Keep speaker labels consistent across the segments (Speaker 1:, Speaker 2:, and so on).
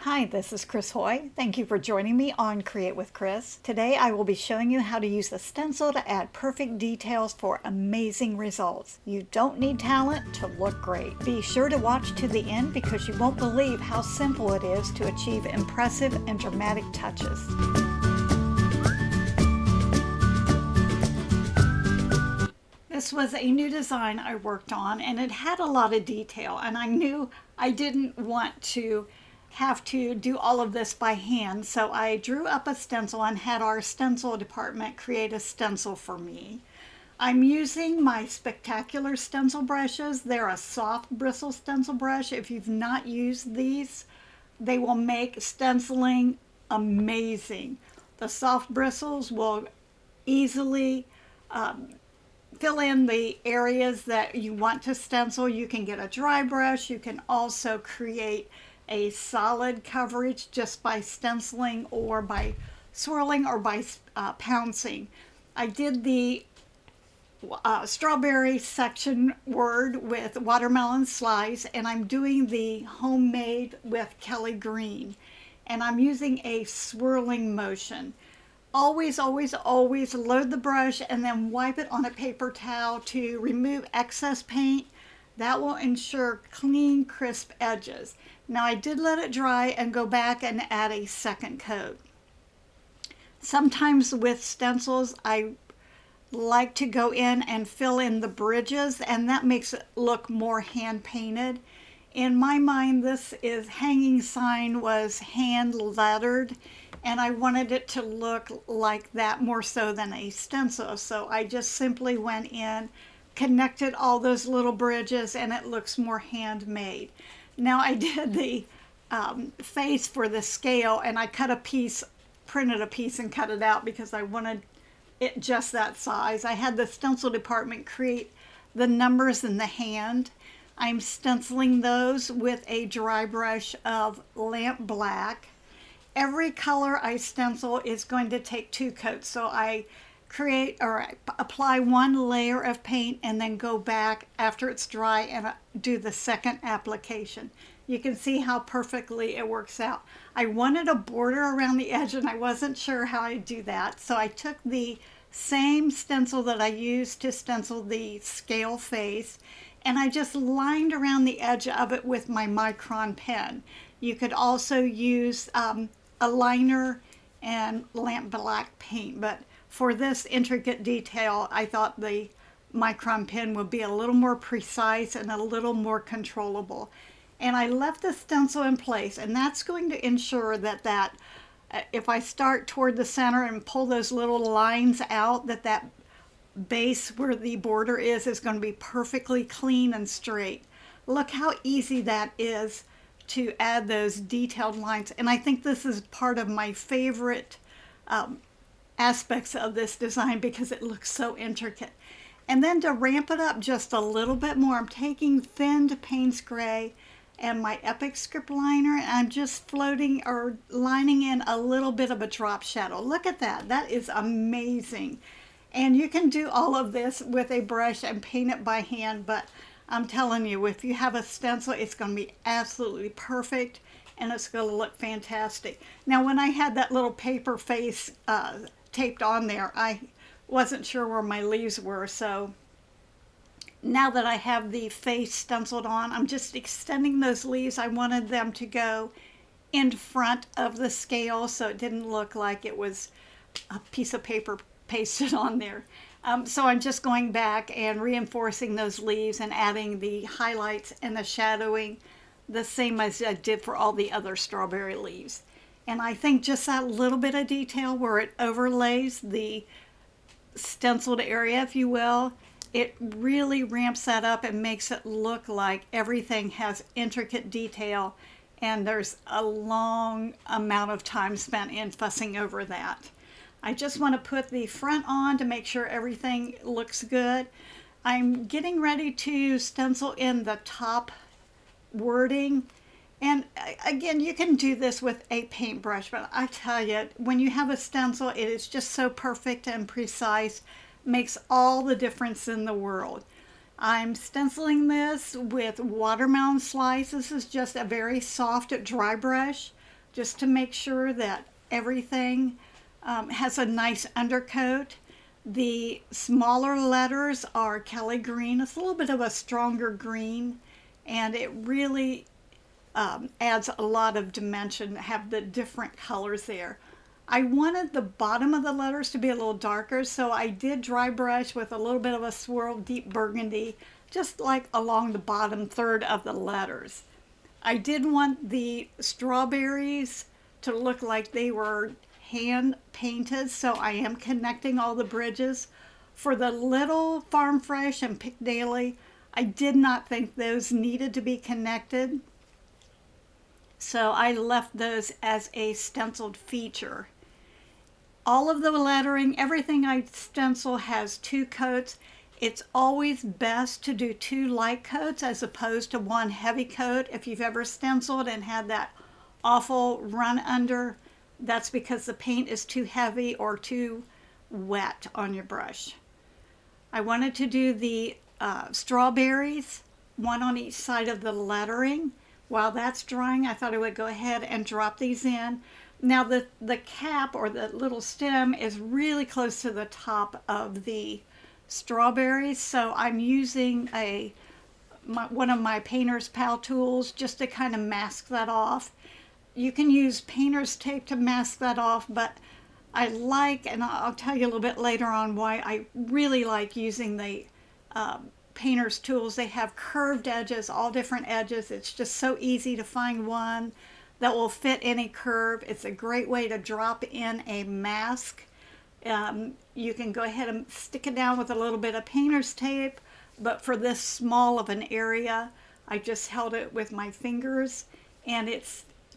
Speaker 1: Hi, this is Chris Hoy. Thank you for joining me on Create with Chris. Today I will be showing you how to use the stencil to add perfect details for amazing results. You don't need talent to look great. Be sure to watch to the end because you won't believe how simple it is to achieve impressive and dramatic touches. This was a new design I worked on and it had a lot of detail, and I knew I didn't want to have to do all of this by hand, so I drew up a stencil and had our stencil department create a stencil for me. I'm using my Spectacular stencil brushes. They're a soft bristle stencil brush. If you've not used these, they will make stenciling amazing. The soft bristles will easily fill in the areas that you want to stencil. You can get a dry brush. You can also create a solid coverage just by stenciling or by swirling or by pouncing. I did the strawberry section word with watermelon slice, and I'm doing the homemade with Kelly Green, and I'm using a swirling motion. Always, always, always load the brush and then wipe it on a paper towel to remove excess paint. That will ensure clean, crisp edges. Now I did let it dry and go back and add a second coat. Sometimes with stencils, I like to go in and fill in the bridges, and that makes it look more hand painted. In my mind, this hanging sign was hand lettered, and I wanted it to look like that more so than a stencil. So I just simply went in, connected all those little bridges, and it looks more handmade. Now I did the face for the scale, and I cut a piece, printed a piece and cut it out because I wanted it just that size. I had the stencil department create the numbers in the hand. I'm stenciling those with a dry brush of lamp black. Every color I stencil is going to take 2 coats, so I create or apply 1 layer of paint and then go back after it's dry and do the second application. You can see how perfectly it works out. I wanted a border around the edge and I wasn't sure how I'd do that, so I took the same stencil that I used to stencil the scale face, and I just lined around the edge of it with my micron pen. You could also use a liner and lamp black paint, but for this intricate detail, I thought the micron pen would be a little more precise and a little more controllable. And I left the stencil in place, and that's going to ensure that if I start toward the center and pull those little lines out, that base where the border is going to be perfectly clean and straight. Look how easy that is to add those detailed lines. And I think this is part of my favorite aspects of this design because it looks so intricate. And then to ramp it up just a little bit more, I'm taking thinned Payne's Gray and my Epic script liner, and I'm just floating or lining in a little bit of a drop shadow. Look at that. That is amazing. And you can do all of this with a brush and paint it by hand, but I'm telling you, if you have a stencil, it's going to be absolutely perfect and it's going to look fantastic. Now, when I had that little paper face taped on there, I wasn't sure where my leaves were, so now that I have the face stenciled on, I'm just extending those leaves. I wanted them to go in front of the scale so it didn't look like it was a piece of paper pasted on there. So I'm just going back and reinforcing those leaves and adding the highlights and the shadowing the same as I did for all the other strawberry leaves. And I think just that little bit of detail where it overlays the stenciled area, if you will, it really ramps that up and makes it look like everything has intricate detail, and there's a long amount of time spent in fussing over that. I just want to put the front on to make sure everything looks good. I'm getting ready to stencil in the top wording, and again, you can do this with a paintbrush, but I tell you, when you have a stencil, it is just so perfect and precise, makes all the difference in the world. I'm stenciling this with watermelon slice. This is just a very soft dry brush just to make sure that everything has a nice undercoat. The smaller letters are Kelly green. It's a little bit of a stronger green, and it really adds a lot of dimension to have the different colors there. I wanted the bottom of the letters to be a little darker, so I did dry brush with a little bit of a swirl deep burgundy, just like along the bottom third of the letters. I did want the strawberries to look like they were hand painted, so I am connecting all the bridges. For the little Farm Fresh and Pick Daily, I did not think those needed to be connected, so I left those as a stenciled feature. All of the lettering, everything I stencil has 2 coats. It's always best to do 2 light coats as opposed to 1 heavy coat. If you've ever stenciled and had that awful run under, that's because the paint is too heavy or too wet on your brush. I wanted to do the strawberries, 1 on each side of the lettering. While that's drying, I thought I would go ahead and drop these in. Now the cap or the little stem is really close to the top of the strawberries, so I'm using one of my Painter's Pal tools just to kind of mask that off. You can use painter's tape to mask that off, but I like, and I'll tell you a little bit later on why I really like using the painter's tools. They have curved edges, all different edges. It's just so easy to find one that will fit any curve. It's a great way to drop in a mask. You can go ahead and stick it down with a little bit of painter's tape, but for this small of an area, I just held it with my fingers, and it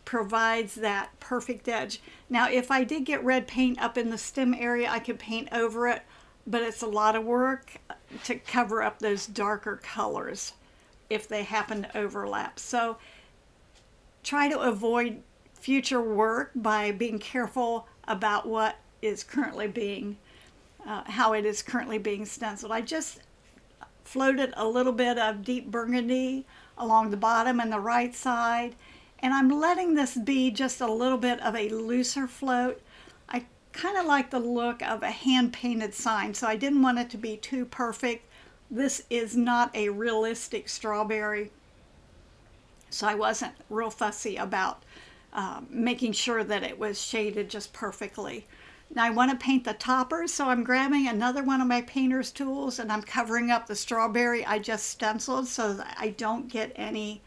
Speaker 1: provides that perfect edge. Now, if I did get red paint up in the stem area, I could paint over it, but it's a lot of work to cover up those darker colors if they happen to overlap. So try to avoid future work by being careful about what is currently being, how it is currently being stenciled. I just floated a little bit of deep burgundy along the bottom and the right side, and I'm letting this be just a little bit of a looser float. I kind of like the look of a hand-painted sign, so I didn't want it to be too perfect. This is not a realistic strawberry, so I wasn't real fussy about making sure that it was shaded just perfectly. Now I want to paint the toppers, so I'm grabbing another one of my painter's tools and I'm covering up the strawberry I just stenciled so that I don't get any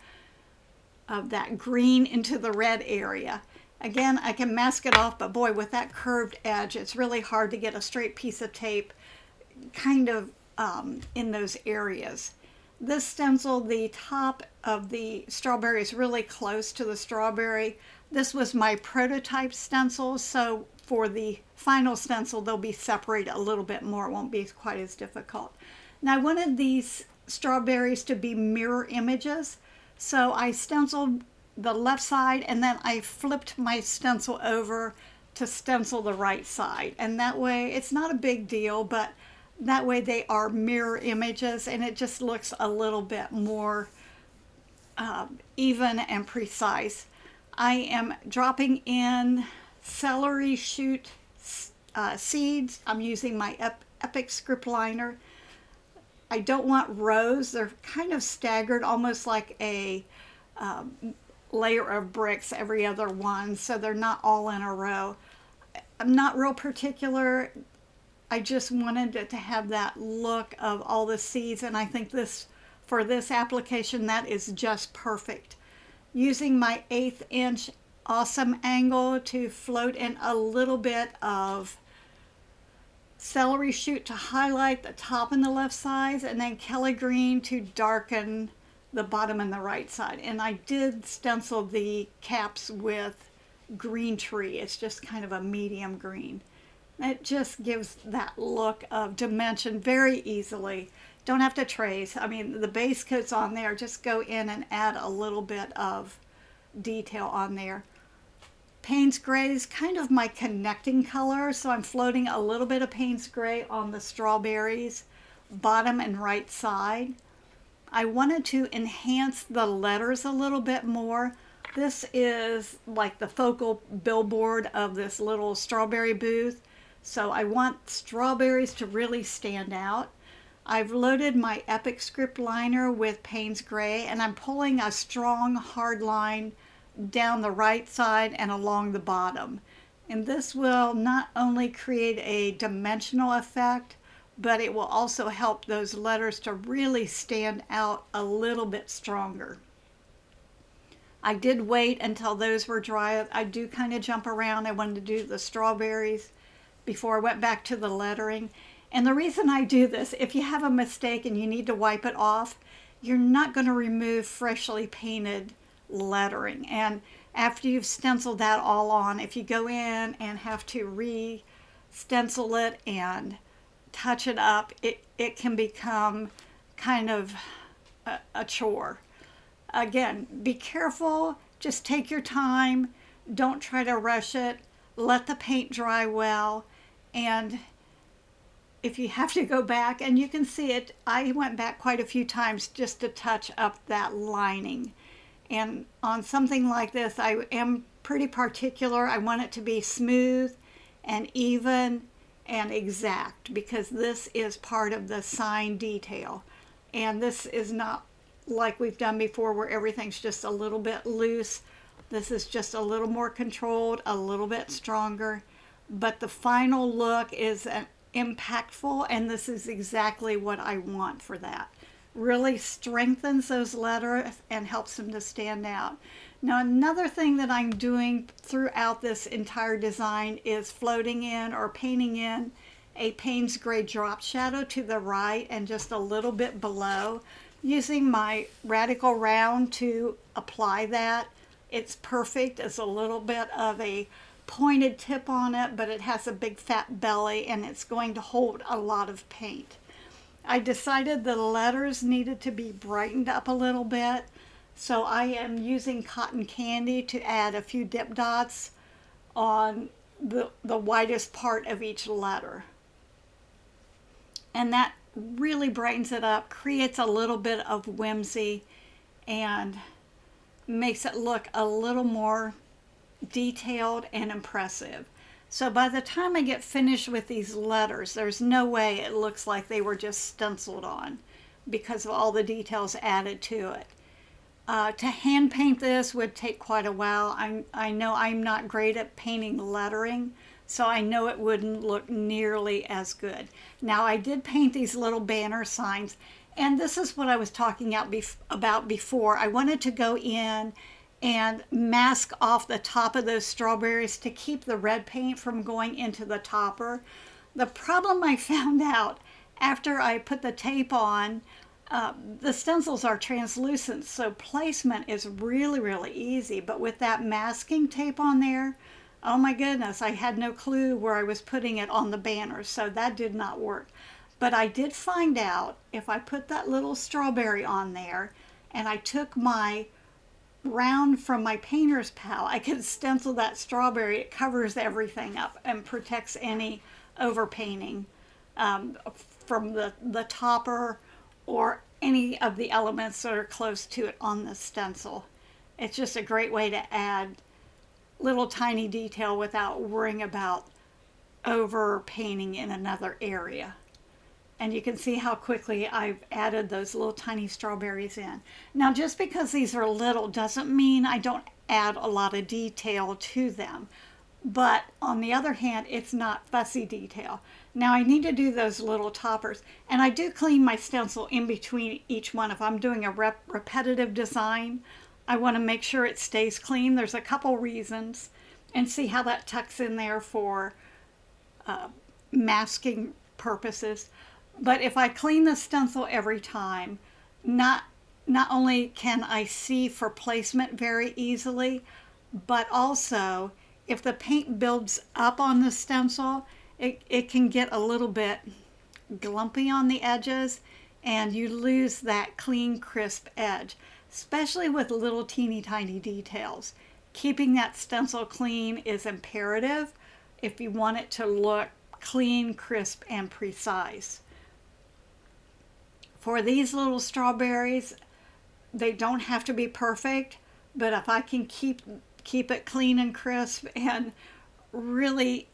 Speaker 1: of that green into the red area. Again, I can mask it off, but boy, with that curved edge, it's really hard to get a straight piece of tape kind of in those areas. This stencil, the top of the strawberry is really close to the strawberry. This was my prototype stencil, so for the final stencil, they'll be separated a little bit more. It won't be quite as difficult. Now, I wanted these strawberries to be mirror images, so I stenciled the left side and then I flipped my stencil over to stencil the right side. And that way, it's not a big deal, but that way they are mirror images and it just looks a little bit more even and precise. I am dropping in celery shoot seeds. I'm using my Epic script liner. I don't want rows. They're kind of staggered, almost like a layer of bricks every other one, so they're not all in a row. I'm not real particular. I just wanted it to have that look of all the seeds, and I think this, for this application, that is just perfect. Using my 1/8 inch awesome angle to float in a little bit of celery shoot to highlight the top and the left sides, and then Kelly green to darken the bottom and the right side. And I did stencil the caps with green tree. It's just kind of a medium green. It just gives that look of dimension very easily. Don't have to trace. I mean, the base coat's on there. Just go in and add a little bit of detail on there. Payne's Gray is kind of my connecting color, so I'm floating a little bit of Payne's Gray on the strawberries, bottom and right side. I wanted to enhance the letters a little bit more. This is like the focal billboard of this little strawberry booth. So I want strawberries to really stand out. I've loaded my Epic script liner with Payne's Gray, and I'm pulling a strong hard line down the right side and along the bottom. And this will not only create a dimensional effect, but it will also help those letters to really stand out a little bit stronger. I did wait until those were dry. I do kind of jump around. I wanted to do the strawberries before I went back to the lettering. And the reason I do this, if you have a mistake and you need to wipe it off, you're not going to remove freshly painted lettering. And after you've stenciled that all on, if you go in and have to re-stencil it and touch it up, it can become kind of a chore. Again, be careful, just take your time, don't try to rush it, let the paint dry well, and if you have to go back, and you can see it, I went back quite a few times just to touch up that lining. And on something like this, I am pretty particular. I want it to be smooth and even and exact, because this is part of the sign detail. And this is not like we've done before where everything's just a little bit loose. This is just a little more controlled, a little bit stronger, but the final look is impactful, and this is exactly what I want for that. Really strengthens those letters and helps them to stand out. Now, another thing that I'm doing throughout this entire design is floating in or painting in a Payne's Gray drop shadow to the right and just a little bit below, using my Radical Round to apply that. It's perfect. It's a little bit of a pointed tip on it, but it has a big fat belly and it's going to hold a lot of paint. I decided the letters needed to be brightened up a little bit, so I am using cotton candy to add a few dip dots on the widest part of each letter. And that really brightens it up, creates a little bit of whimsy, and makes it look a little more detailed and impressive. So by the time I get finished with these letters, there's no way it looks like they were just stenciled on because of all the details added to it. To hand paint this would take quite a while. I know I'm not great at painting lettering, so I know it wouldn't look nearly as good. Now, I did paint these little banner signs, and this is what I was talking about before. I wanted to go in and mask off the top of those strawberries to keep the red paint from going into the topper. The problem I found out after I put the tape on, the stencils are translucent, so placement is really, really easy. But with that masking tape on there, oh my goodness, I had no clue where I was putting it on the banners, so that did not work. But I did find out if I put that little strawberry on there and I took my round from my painter's pal, I could stencil that strawberry. It covers everything up and protects any overpainting from the topper or any of the elements that are close to it on the stencil. It's just a great way to add little tiny detail without worrying about overpainting in another area. And you can see how quickly I've added those little tiny strawberries in. Now, just because these are little doesn't mean I don't add a lot of detail to them. But on the other hand, it's not fussy detail. Now, I need to do those little toppers. And I do clean my stencil in between each one. If I'm doing a repetitive design, I want to make sure it stays clean. There's a couple reasons. And see how that tucks in there for masking purposes. But if I clean the stencil every time, not only can I see for placement very easily, but also if the paint builds up on the stencil, it can get a little bit glumpy on the edges and you lose that clean, crisp edge, especially with little teeny tiny details. Keeping that stencil clean is imperative if you want it to look clean, crisp, and precise. For these little strawberries, they don't have to be perfect, but if I can keep it clean and crisp and really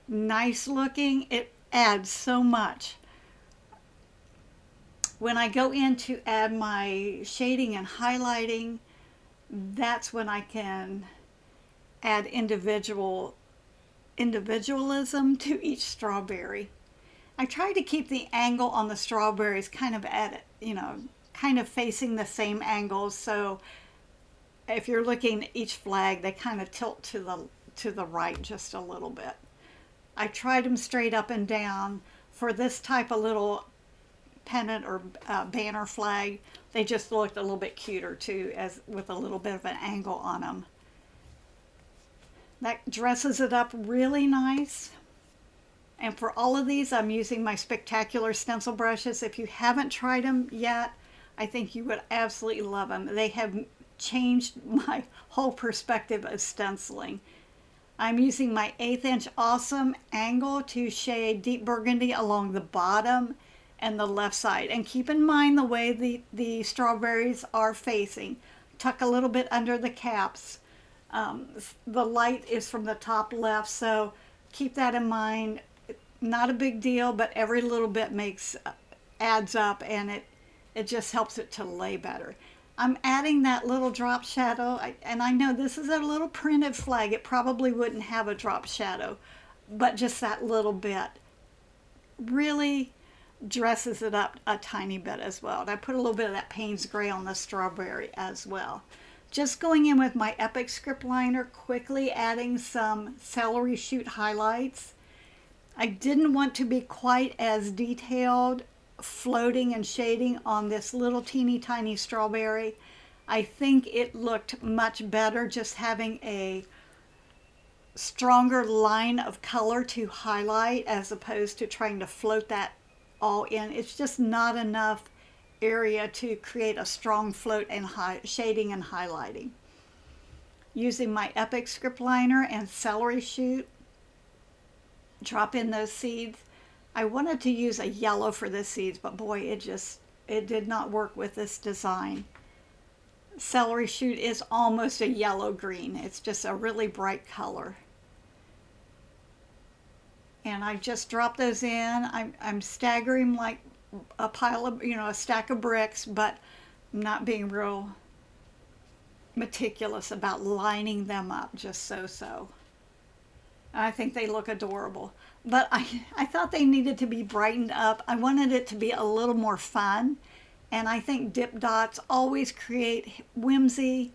Speaker 1: nice looking, it adds so much. When I go in to add my shading and highlighting, that's when I can add individualism to each strawberry. I try to keep the angle on the strawberries kind of at, kind of facing the same angles. So if you're looking at each flag, they kind of tilt to the right just a little bit. I tried them straight up and down. For this type of little pennant or banner flag, they just looked a little bit cuter too, as with a little bit of an angle on them. That dresses it up really nice. And for all of these, I'm using my Spectacular stencil brushes. If you haven't tried them yet, I think you would absolutely love them. They have changed my whole perspective of stenciling. I'm using my 1/8 inch Awesome angle to shade deep burgundy along the bottom and the left side. And keep in mind the way the strawberries are facing. Tuck a little bit under the caps. The light is from the top left, so keep that in mind. Not a big deal, but every little bit adds up, and it just helps it to lay better. I'm adding that little drop shadow, and I know this is a little printed flag. It probably wouldn't have a drop shadow, but just that little bit really dresses it up a tiny bit as well. And I put a little bit of that Payne's Gray on the strawberry as well. Just going in with my Epic script liner, quickly adding some celery shoot highlights. I didn't want to be quite as detailed floating and shading on this little teeny tiny strawberry. I think it looked much better just having a stronger line of color to highlight as opposed to trying to float that all in. It's just not enough area to create a strong float and shading and highlighting. Using my Epic script liner and celery shoot, drop in those seeds. I wanted to use a yellow for the seeds, but boy, it did not work with this design. Celery shoot is almost a yellow green. It's just a really bright color. And I just drop those in. I'm staggering like a pile of, a stack of bricks, but I'm not being real meticulous about lining them up, just so. I think they look adorable. But I thought they needed to be brightened up. I wanted it to be a little more fun. And I think dip dots always create whimsy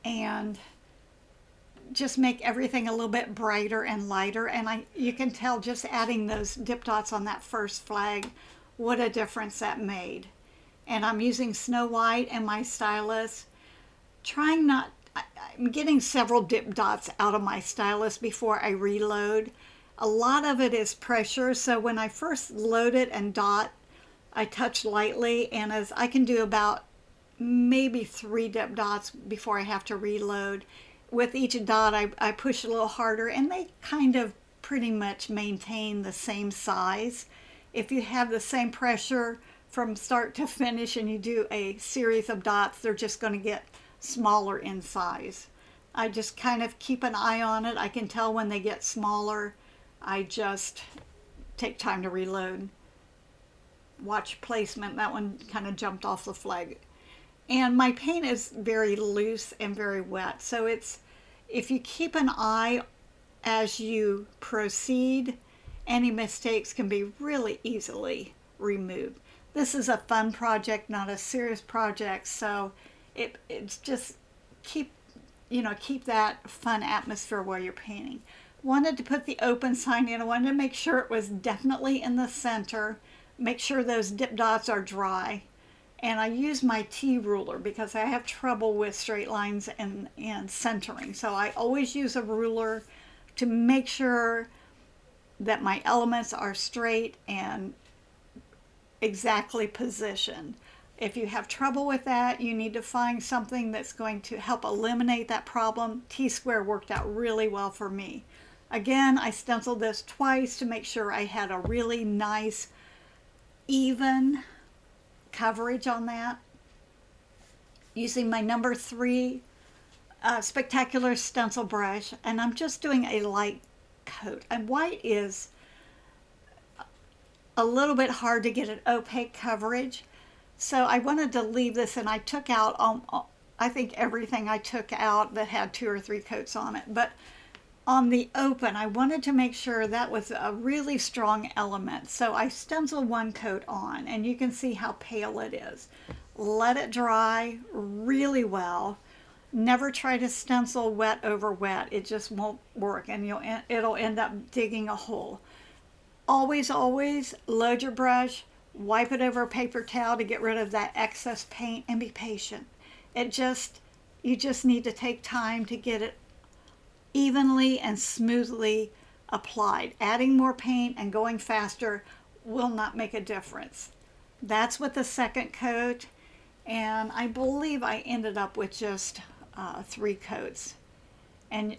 Speaker 1: and just make everything a little bit brighter and lighter. And you can tell just adding those dip dots on that first flag, what a difference that made. And I'm using Snow White and my stylus. I'm getting several dip dots out of my stylus before I reload. A lot of it is pressure, so when I first load it and dot, I touch lightly, and as I can do about maybe 3 dip dots before I have to reload. With each dot, I push a little harder, and they kind of pretty much maintain the same size. If you have the same pressure from start to finish and you do a series of dots, they're just going to get smaller in size. I just kind of keep an eye on it. I can tell when they get smaller. I just take time to reload. Watch placement. That one kind of jumped off the flag. And my paint is very loose and very wet. So if you keep an eye as you proceed, any mistakes can be really easily removed. This is a fun project, not a serious project. So it's just keep that fun atmosphere while you're painting. Wanted to put the open sign in. I wanted to make sure it was definitely in the center. Make sure those dip dots are dry. And I use my T ruler because I have trouble with straight lines and centering. So I always use a ruler to make sure that my elements are straight and exactly positioned. If you have trouble with that, you need to find something that's going to help eliminate that problem. T-square worked out really well for me. Again, I stenciled this twice to make sure I had a really nice, even coverage on that. using my number 3 Spectacular stencil brush, and I'm just doing a light coat. And white is a little bit hard to get an opaque coverage, so I wanted to leave this, and I took out I think everything I took out that had 2 or 3 coats on it. But on the open, I wanted to make sure that was a really strong element. So I stenciled 1 coat on, and you can see how pale it is. Let it dry really well. Never try to stencil wet over wet. It just won't work, and it'll end up digging a hole. Always, always load your brush, wipe it over a paper towel to get rid of that excess paint, and be patient. You just need to take time to get it evenly and smoothly applied. Adding more paint and going faster will not make a difference. That's with the second coat, and I believe I ended up with just 3 coats. And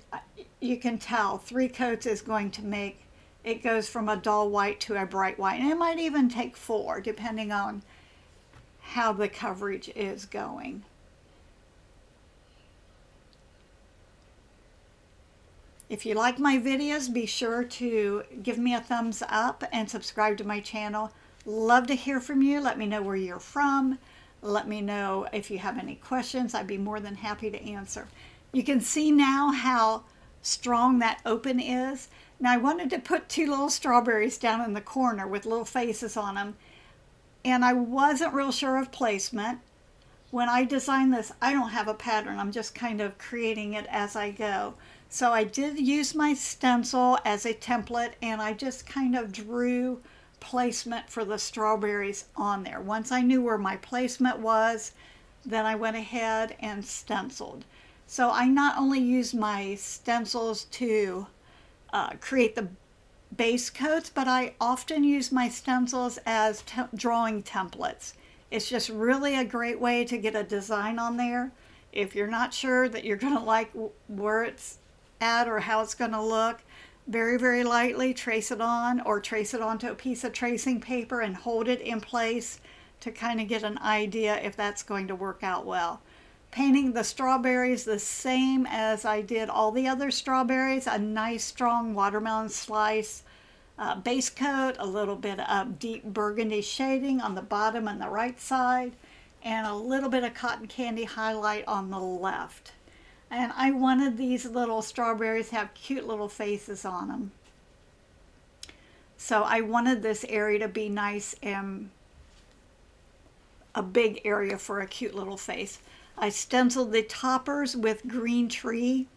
Speaker 1: you can tell 3 coats is going to make it goes from a dull white to a bright white, and it might even take 4 depending on how the coverage is going. If you like my videos, be sure to give me a thumbs up and subscribe to my channel. Love to hear from you. Let me know where you're from. Let me know if you have any questions. I'd be more than happy to answer. You can see now how strong that open is. Now I wanted to put 2 little strawberries down in the corner with little faces on them, and I wasn't real sure of placement. When I designed this, I don't have a pattern. I'm just kind of creating it as I go. So I did use my stencil as a template, and I just kind of drew placement for the strawberries on there. Once I knew where my placement was, then I went ahead and stenciled. So I not only used my stencils to create the base coats, but I often use my stencils as drawing templates. It's just really a great way to get a design on there. If you're not sure that you're going to like where it's at or how it's going to look, very, very lightly trace it on, or trace it onto a piece of tracing paper and hold it in place to kind of get an idea if that's going to work out well. Painting the strawberries the same as I did all the other strawberries, a nice strong watermelon slice base coat, a little bit of deep burgundy shading on the bottom and the right side, and a little bit of cotton candy highlight on the left. And I wanted these little strawberries to have cute little faces on them. So I wanted this area to be nice and a big area for a cute little face. I stenciled the toppers with green tree.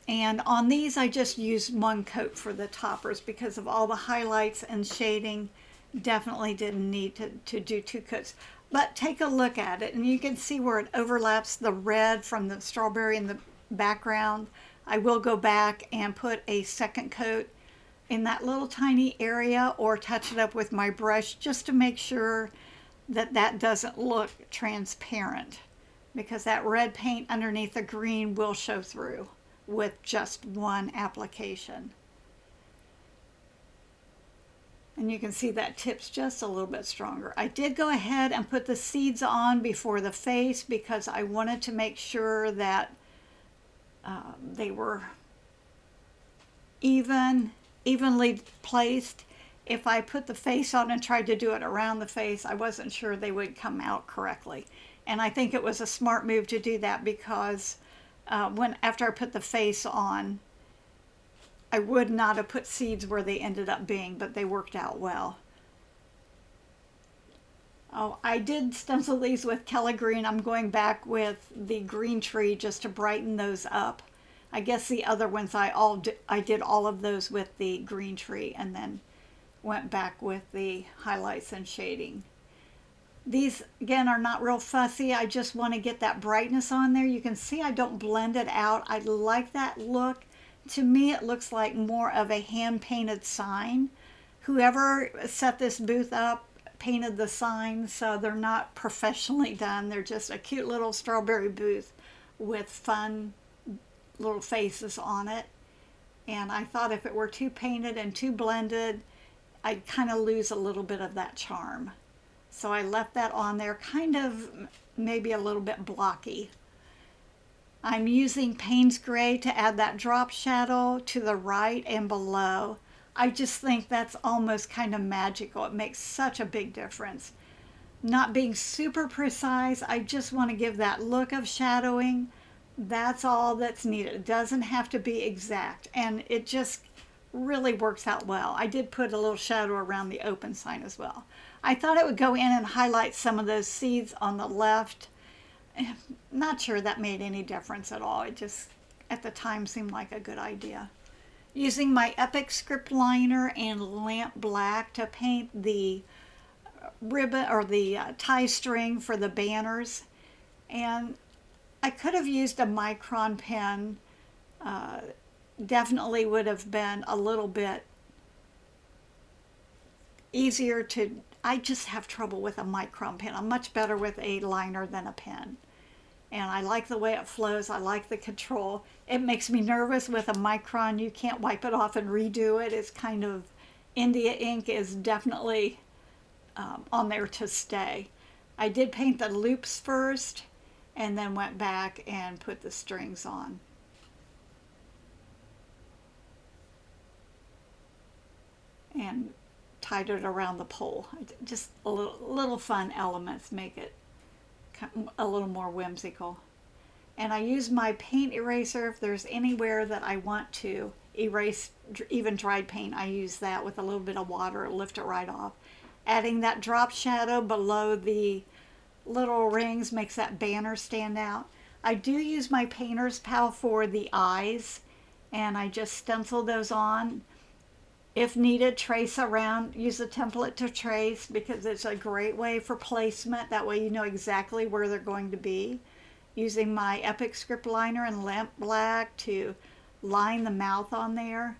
Speaker 1: And on these I just used 1 coat for the toppers because of all the highlights and shading. Definitely didn't need to do 2 coats. But take a look at it, and you can see where it overlaps the red from the strawberry in the background. I will go back and put a second coat in that little tiny area, or touch it up with my brush just to make sure that that doesn't look transparent, because that red paint underneath the green will show through with just 1 application. And you can see that tip's just a little bit stronger. I did go ahead and put the seeds on before the face because I wanted to make sure that they were evenly placed. If I put the face on and tried to do it around the face, I wasn't sure they would come out correctly. And I think it was a smart move to do that because after I put the face on, I would not have put seeds where they ended up being, but they worked out well. Oh, I did stencil these with Kelly Green. I'm going back with the green tree just to brighten those up. I guess the other ones I did all of those with the green tree and then went back with the highlights and shading. These, again, are not real fussy. I just want to get that brightness on there. You can see I don't blend it out. I like that look. To me, it looks like more of a hand-painted sign. Whoever set this booth up painted the sign, so they're not professionally done. They're just a cute little strawberry booth with fun little faces on it. And I thought if it were too painted and too blended, I'd kind of lose a little bit of that charm. So I left that on there, kind of maybe a little bit blocky. I'm using Payne's Gray to add that drop shadow to the right and below. I just think that's almost kind of magical. It makes such a big difference. Not being super precise, I just want to give that look of shadowing. That's all that's needed. It doesn't have to be exact, and it just really works out well. I did put a little shadow around the open sign as well. I thought it would go in and highlight some of those seeds on the left. Not sure that made any difference at all. It just, at the time, seemed like a good idea. Using my Epic script liner and lamp black to paint the ribbon or the tie string for the banners. And I could have used a micron pen. Definitely would have been a little bit easier to, I just have trouble with a micron pen. I'm much better with a liner than a pen. And I like the way it flows. I like the control. It makes me nervous with a micron. You can't wipe it off and redo it. It's kind of, India ink is definitely on there to stay. I did paint the loops first and then went back and put the strings on. And tied it around the pole. Just a little fun elements make it a little more whimsical. And I use my paint eraser if there's anywhere that I want to erase even dried paint. I use that with a little bit of water, lift it right off. Adding that drop shadow below the little rings makes that banner stand out. I do use my painter's pal for the eyes, and I just stencil those on. If needed, trace around, use a template to trace because it's a great way for placement. That way you know exactly where they're going to be. Using my Epic script liner and lamp black to line the mouth on there.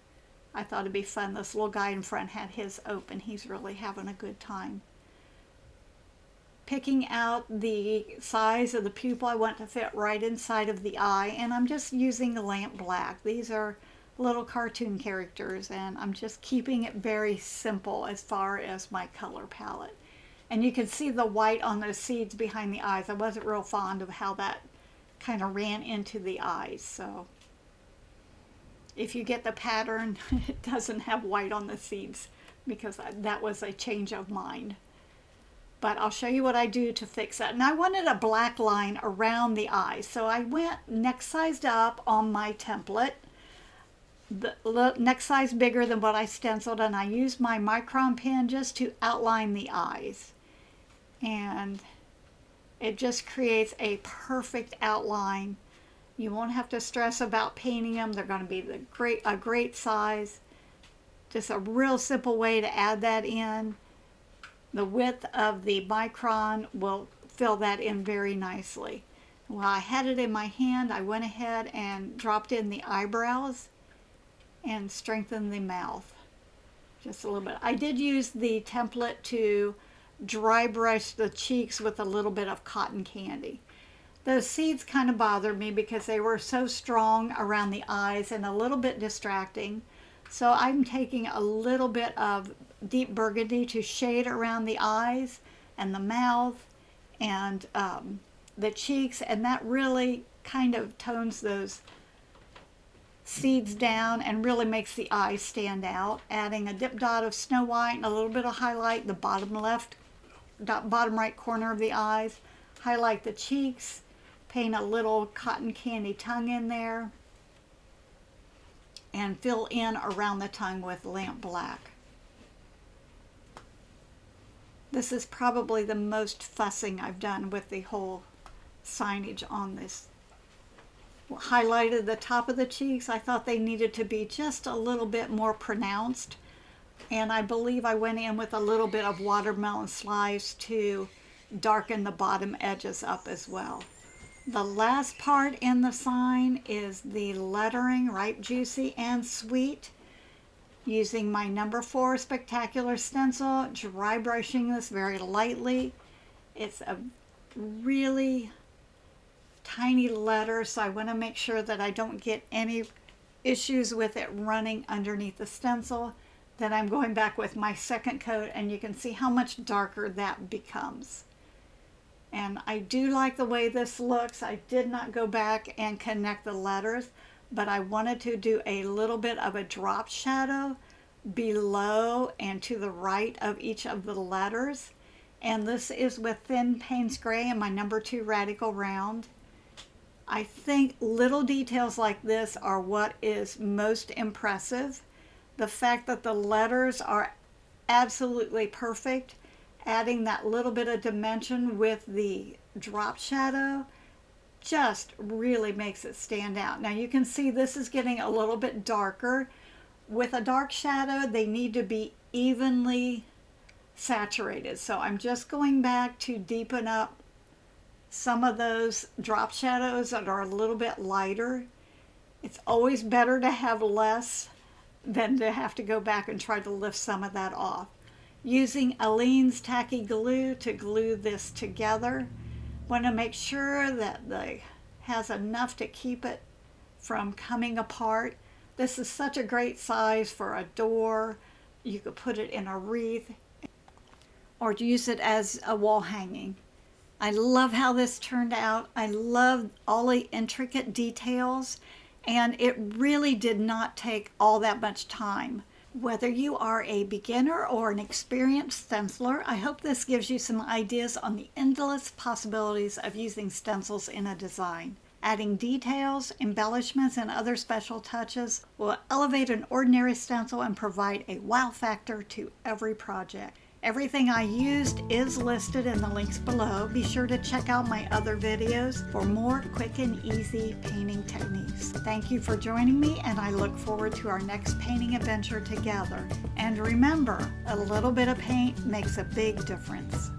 Speaker 1: I thought it'd be fun. This little guy in front had his open. He's really having a good time. Picking out the size of the pupil I want to fit right inside of the eye, and I'm just using the lamp black. These are little cartoon characters, and I'm just keeping it very simple as far as my color palette. And you can see the white on those seeds behind the eyes. I wasn't real fond of how that kind of ran into the eyes, so if you get the pattern, it doesn't have white on the seeds because that was a change of mind. But I'll show you what I do to fix that. And I wanted a black line around the eyes, so I went next sized up on my template. The next size bigger than what I stenciled, and I used my micron pen just to outline the eyes, and it just creates a perfect outline. You won't have to stress about painting them. They're going to be a great size. Just a real simple way to add that in. The width of the micron will fill that in very nicely. While I had it in my hand, I went ahead and dropped in the eyebrows and strengthen the mouth just a little bit. I did use the template to dry brush the cheeks with a little bit of cotton candy. Those seeds kind of bothered me because they were so strong around the eyes and a little bit distracting. So I'm taking a little bit of deep burgundy to shade around the eyes and the mouth and the cheeks, and that really kind of tones those seeds down and really makes the eyes stand out. Adding a dip dot of Snow White and a little bit of highlight the bottom right corner of the eyes. Highlight the cheeks. Paint a little cotton candy tongue in there. And fill in around the tongue with lamp black. This is probably the most fussing I've done with the whole signage on this. Highlighted the top of the cheeks. I thought they needed to be just a little bit more pronounced, and I believe I went in with a little bit of watermelon slice to darken the bottom edges up as well. The last part in the sign is the lettering, ripe, juicy, and sweet. Using my number 4 Spectacular stencil, dry brushing this very lightly. It's a really tiny letter, so I want to make sure that I don't get any issues with it running underneath the stencil. Then I'm going back with my second coat, and you can see how much darker that becomes. And I do like the way this looks. I did not go back and connect the letters, but I wanted to do a little bit of a drop shadow below and to the right of each of the letters. And this is with Thin Payne's Gray and my number 2 Radical Round. I think little details like this are what is most impressive. The fact that the letters are absolutely perfect, adding that little bit of dimension with the drop shadow just really makes it stand out. Now you can see this is getting a little bit darker. With a dark shadow, they need to be evenly saturated. So I'm just going back to deepen up some of those drop shadows that are a little bit lighter. It's always better to have less than to have to go back and try to lift some of that off. Using Aleene's tacky glue to glue this together. Want to make sure that it has enough to keep it from coming apart. This is such a great size for a door. You could put it in a wreath or use it as a wall hanging. I love how this turned out. I love all the intricate details, and it really did not take all that much time. Whether you are a beginner or an experienced stenciler, I hope this gives you some ideas on the endless possibilities of using stencils in a design. Adding details, embellishments, and other special touches will elevate an ordinary stencil and provide a wow factor to every project. Everything I used is listed in the links below. Be sure to check out my other videos for more quick and easy painting techniques. Thank you for joining me, and I look forward to our next painting adventure together. And remember, a little bit of paint makes a big difference.